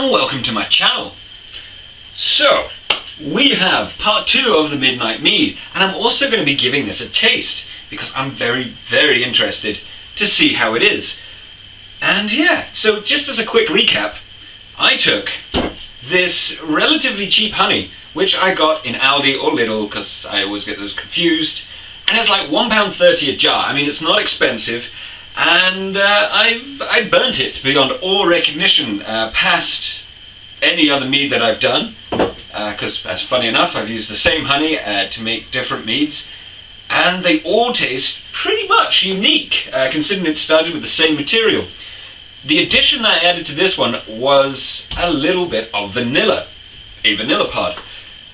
and welcome to my channel. So, we have part 2 of the Midnight Mead, and I'm also going to be giving this a taste because I'm very interested to see how it is. And yeah, so just as a quick recap, I took this relatively cheap honey, which I got in Aldi or Lidl because I always get those confused, and it's like £1.30 a jar. I mean, it's not expensive, and I burnt it beyond all recognition past any other mead that I've done, because as funny enough, I've used the same honey to make different meads, and they all taste pretty much unique, considering it started with the same material. The addition I added to this one was a little bit of vanilla, a vanilla pod,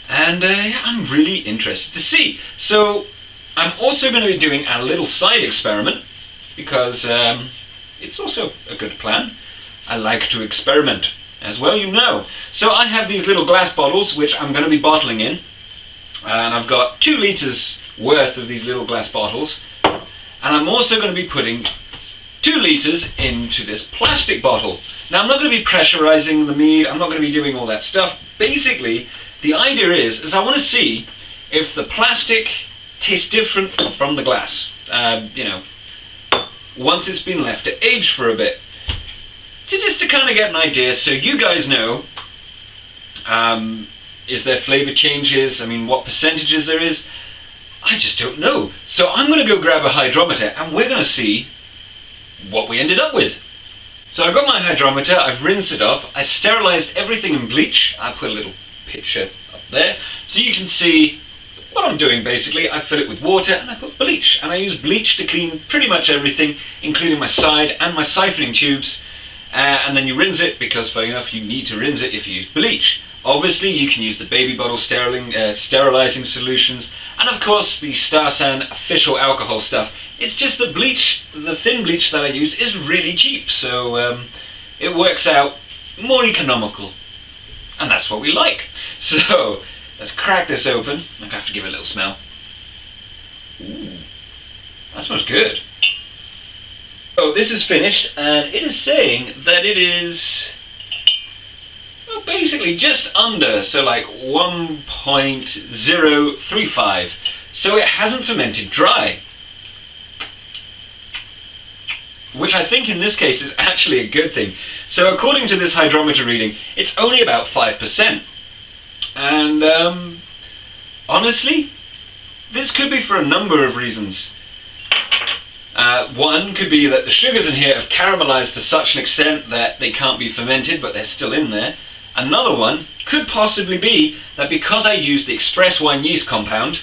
and I'm really interested to see. So I'm also going to be doing a little side experiment, because it's also a good plan. I like to experiment, as well you know. So I have these little glass bottles which I'm going to be bottling in, and I've got 2 litres worth of these little glass bottles, and I'm also going to be putting 2 litres into this plastic bottle. Now I'm not going to be pressurizing the mead, I'm not going to be doing all that stuff. Basically the idea is I want to see if the plastic tastes different from the glass, you know, once it's been left to age for a bit, just to kind of get an idea, so you guys know, is there flavour changes, I mean what percentages there is, I just don't know. So I'm going to go grab a hydrometer and we're going to see what we ended up with. So I've got my hydrometer, I've rinsed it off, I sterilised everything in bleach. I put a little picture up there so you can see what I'm doing. Basically I fill it with water and I put bleach, and I use bleach to clean pretty much everything, including my side and my siphoning tubes, and then you rinse it, because funny enough you need to rinse it if you use bleach. Obviously you can use the baby bottle sterilising solutions, and of course the Starsan official alcohol stuff. It's just the bleach, the thin bleach that I use is really cheap, so it works out more economical, and that's what we like. So let's crack this open. I have to give it a little smell. Ooh, that smells good. So this is finished, and it is saying that it is, well, basically just under, so like 1.035. So it hasn't fermented dry, which I think in this case is actually a good thing. So according to this hydrometer reading, it's only about 5%. And honestly, this could be for a number of reasons. One could be that the sugars in here have caramelized to such an extent that they can't be fermented, but they're still in there. Another one could possibly be that because I used the express wine yeast compound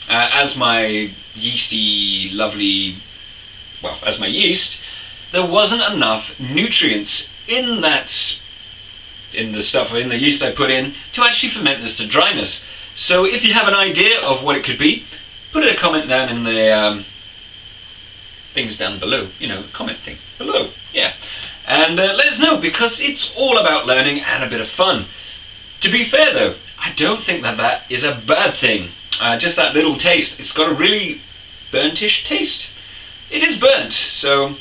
as my yeasty, lovely, well, as my yeast, there wasn't enough nutrients in that, in the yeast I put in, to actually ferment this to dryness. So if you have an idea of what it could be, put a comment down in the things down below, you know, the comment thing below, yeah, and let us know, because it's all about learning and a bit of fun. To be fair though, I don't think that that is a bad thing. Just that little taste, it's got a really burnt-ish taste. It is burnt, so,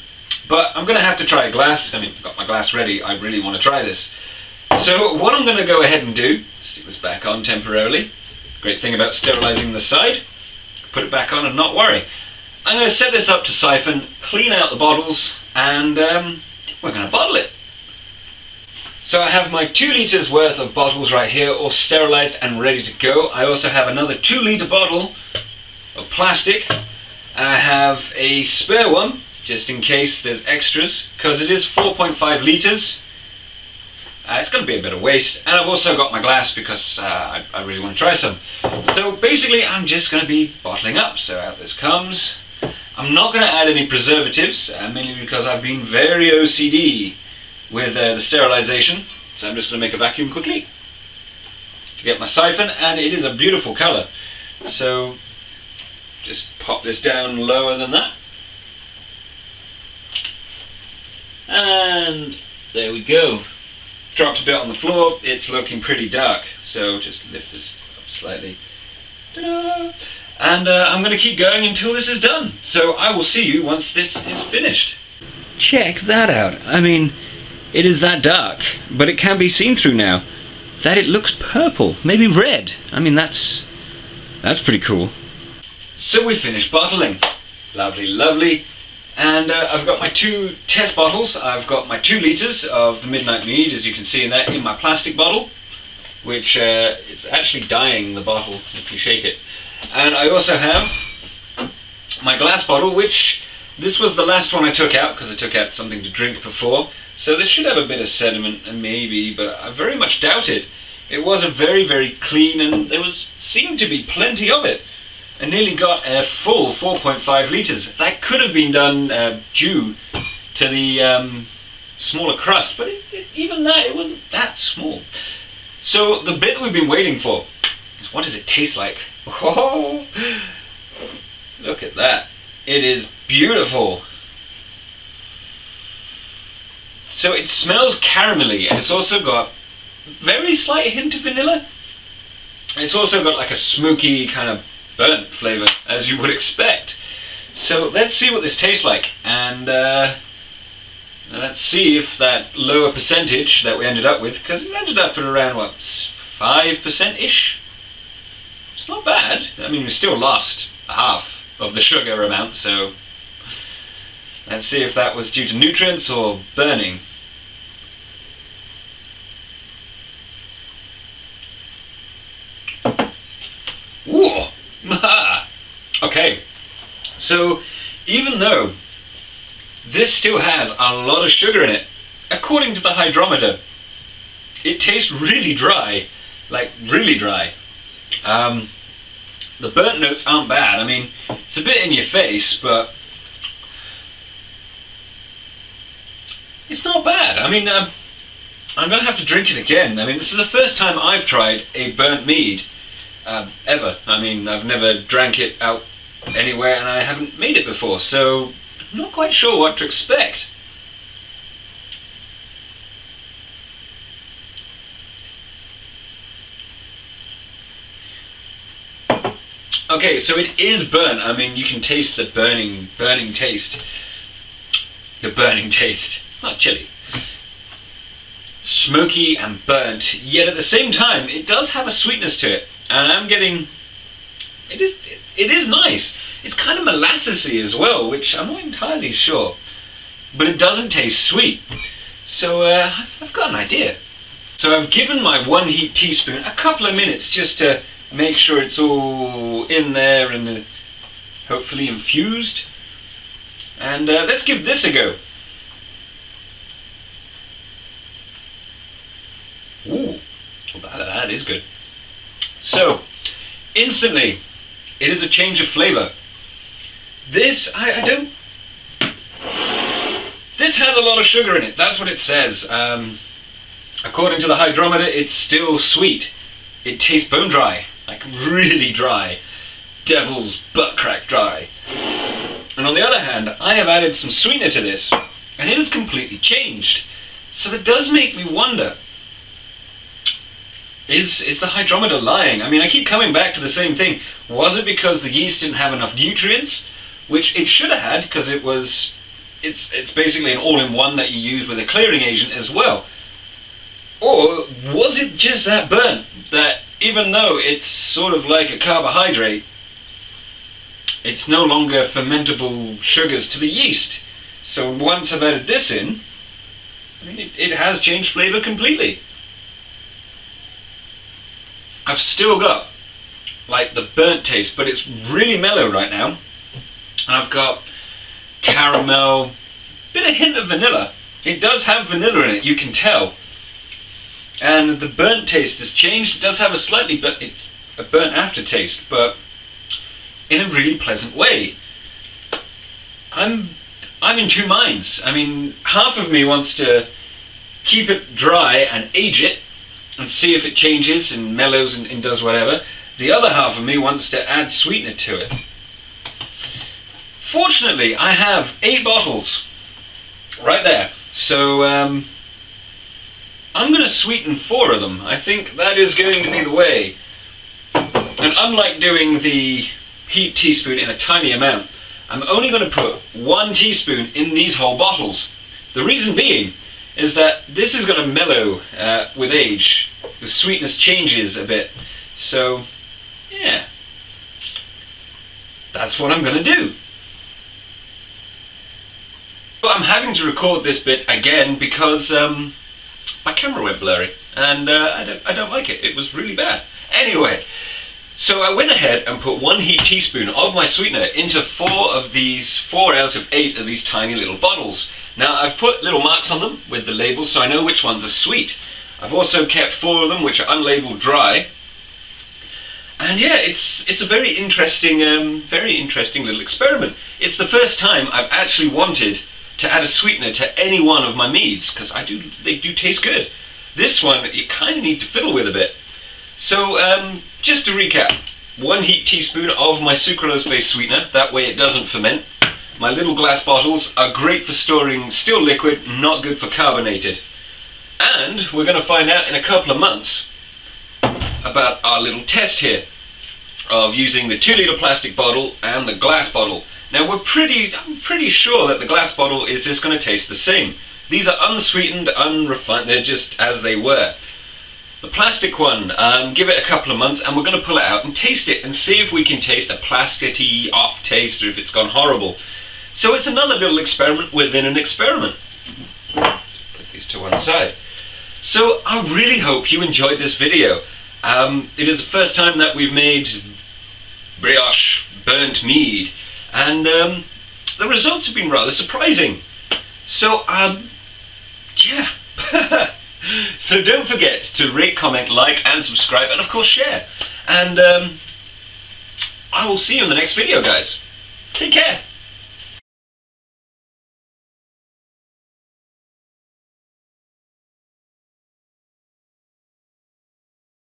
but I'm gonna have to try a glass. I mean, I've got my glass ready, I really want to try this. So what I'm going to go ahead and do, stick this back on temporarily. Great thing about sterilising the side, put it back on and not worry. I'm going to set this up to siphon, clean out the bottles, and we're going to bottle it. So I have my 2 litres worth of bottles right here, all sterilised and ready to go. I also have another 2 litre bottle of plastic. I have a spare one, just in case there's extras, because it is 4.5 litres. It's going to be a bit of waste, and I've also got my glass because I really want to try some. So basically I'm just going to be bottling up, so out this comes. I'm not going to add any preservatives, mainly because I've been very OCD with the sterilisation, so I'm just going to make a vacuum quickly to get my siphon, and it is a beautiful colour. So just pop this down lower than that, and there we go. Dropped a bit on the floor, it's looking pretty dark, so just lift this up slightly. Ta-da! And I'm going to keep going until this is done. So I will see you once this is finished. Check that out. I mean, it is that dark, but it can be seen through now, that it looks purple, maybe red. I mean, that's pretty cool. So we finished bottling. Lovely, lovely. And I've got my 2 test bottles. I've got my 2 litres of the Midnight Mead, as you can see in that, in my plastic bottle, which is actually dyeing the bottle if you shake it. And I also have my glass bottle, which this was the last one I took out, because I took out something to drink before. So this should have a bit of sediment, and maybe, but I very much doubt it. It was a very, very clean, and there seemed to be plenty of it. I nearly got a full 4.5 litres. That could have been done due to the smaller crust, but even that, it wasn't that small. So the bit that we've been waiting for is, what does it taste like? Oh, look at that. It is beautiful. So it smells caramelly, and it's also got very slight hint of vanilla. It's also got like a smoky kind of burnt flavour, as you would expect. So let's see what this tastes like, and let's see if that lower percentage that we ended up with, because it ended up at around, what, 5%-ish? It's not bad. I mean, we still lost half of the sugar amount, so let's see if that was due to nutrients or burning. Ooh! Okay, so even though this still has a lot of sugar in it, according to the hydrometer, it tastes really dry, like really dry. The burnt notes aren't bad. I mean, it's a bit in your face, but it's not bad. I mean, I'm going to have to drink it again. I mean, this is the first time I've tried a burnt mead. Ever. I mean, I've never drank it out anywhere, and I haven't made it before, so I'm not quite sure what to expect. Okay, so it is burnt. I mean, you can taste the burning taste. The burning taste. It's not chili. Smoky and burnt, yet at the same time, it does have a sweetness to it. And I'm getting, it is nice. It's kind of molassesy as well, which I'm not entirely sure. But it doesn't taste sweet. So I've got an idea. So I've given my 1 heat teaspoon a couple of minutes just to make sure it's all in there and hopefully infused. And let's give this a go. Ooh, well, that is good. So, instantly, it is a change of flavour. This, this has a lot of sugar in it, that's what it says. According to the hydrometer, it's still sweet. It tastes bone dry, like really dry. Devil's butt crack dry. And on the other hand, I have added some sweetener to this, and it has completely changed. So that does make me wonder, is the hydrometer lying? I mean, I keep coming back to the same thing. Was it because the yeast didn't have enough nutrients? Which it should have had, because it's basically an all-in-one that you use with a clearing agent as well. Or was it just that burnt, that even though it's sort of like a carbohydrate, it's no longer fermentable sugars to the yeast? So once I've added this in, I mean, it has changed flavour completely. I've still got like the burnt taste, but it's really mellow right now. And I've got caramel, bit of hint of vanilla. It does have vanilla in it, you can tell. And the burnt taste has changed. It does have a slightly a burnt aftertaste, but in a really pleasant way. I'm in 2 minds. I mean, half of me wants to keep it dry and age it and see if it changes and mellows and does whatever. The other half of me wants to add sweetener to it. Fortunately, I have 8 bottles right there. So I'm going to sweeten 4 of them. I think that is going to be the way. And unlike doing the heat teaspoon in a tiny amount, I'm only going to put 1 teaspoon in these whole bottles. The reason being is that this is going to mellow with age. The sweetness changes a bit. So, yeah, that's what I'm going to do. But I'm having to record this bit again because my camera went blurry, and I don't like it. It was really bad. Anyway, so I went ahead and put 1 heaped teaspoon of my sweetener into 4 out of 8 of these tiny little bottles. Now I've put little marks on them with the labels so I know which ones are sweet. I've also kept 4 of them which are unlabeled dry. And yeah, it's a very interesting little experiment. It's the first time I've actually wanted to add a sweetener to any one of my meads, because they do taste good. This one you kind of need to fiddle with a bit. So just to recap, 1 heaped teaspoon of my sucralose-based sweetener, that way it doesn't ferment. My little glass bottles are great for storing still liquid, not good for carbonated. And we're going to find out in a couple of months about our little test here of using the 2-litre plastic bottle and the glass bottle. Now I'm pretty sure that the glass bottle is just going to taste the same. These are unsweetened, unrefined, they're just as they were. The plastic one, give it a couple of months and we're going to pull it out and taste it and see if we can taste a plasticky off taste or if it's gone horrible. So it's another little experiment within an experiment. Put these to one side. So I really hope you enjoyed this video. It is the first time that we've made brioche burnt mead, and the results have been rather surprising. So yeah. So don't forget to rate, comment, like and subscribe, and of course share. And I will see you in the next video, guys. Take care.